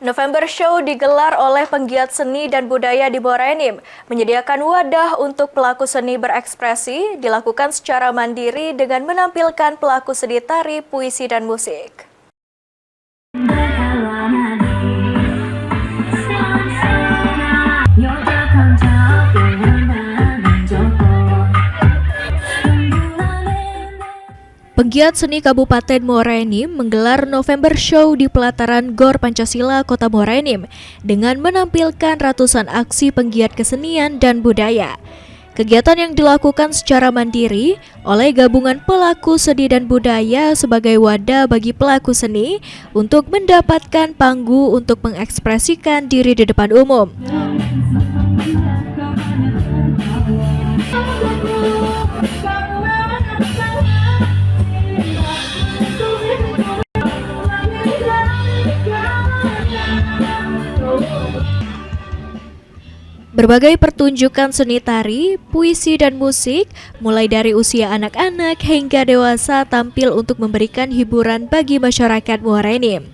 November Show digelar oleh penggiat seni dan budaya di Muara Enim, menyediakan wadah untuk pelaku seni berekspresi, dilakukan secara mandiri dengan menampilkan pelaku seni tari, puisi, dan musik. Penggiat seni Kabupaten Muara Enim menggelar November Show di pelataran Gor Pancasila, Kota Muara Enim dengan menampilkan ratusan aksi penggiat kesenian dan budaya. Kegiatan yang dilakukan secara mandiri oleh gabungan pelaku seni dan budaya sebagai wadah bagi pelaku seni untuk mendapatkan panggung untuk mengekspresikan diri di depan umum. Berbagai pertunjukan seni tari, puisi, dan musik, mulai dari usia anak-anak hingga dewasa tampil untuk memberikan hiburan bagi masyarakat Muara Enim.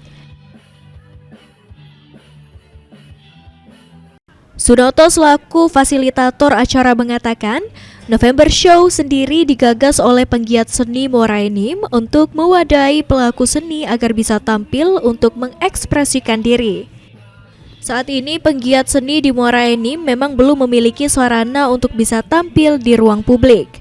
Sunoto selaku fasilitator acara mengatakan, November Show sendiri digagas oleh penggiat seni Muara Enim untuk mewadahi pelaku seni agar bisa tampil untuk mengekspresikan diri. Saat ini penggiat seni di Muara Enim memang belum memiliki sarana untuk bisa tampil di ruang publik.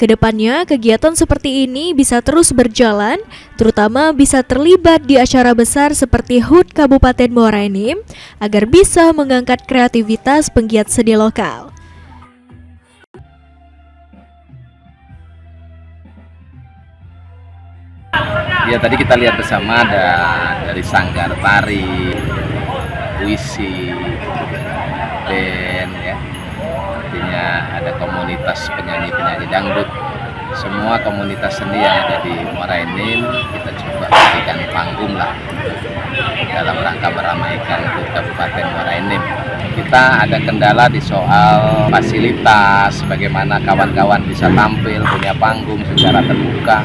Kedepannya kegiatan seperti ini bisa terus berjalan, terutama bisa terlibat di acara besar seperti HUT Kabupaten Muara Enim agar bisa mengangkat kreativitas penggiat seni lokal. Ya, tadi kita lihat bersama ada dari sanggar tari, puisi, band, ya. Artinya ada komunitas penyanyi-penyanyi dangdut. Semua komunitas seni yang ada di Muara Enim kita coba berikan panggung lah dalam rangka meramaikan HUT Kabupaten Muara Enim. Kita ada kendala di soal fasilitas, bagaimana kawan-kawan bisa tampil, punya panggung secara terbuka,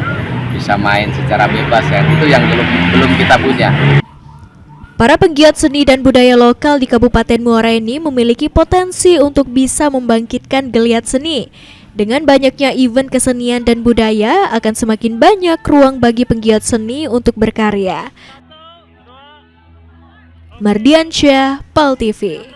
bisa main secara bebas, ya. Itu yang belum kita punya. Para penggiat seni dan budaya lokal di Kabupaten Muara Enim memiliki potensi untuk bisa membangkitkan geliat seni. Dengan banyaknya event kesenian dan budaya, akan semakin banyak ruang bagi penggiat seni untuk berkarya. Mardiansyah, PAL TV.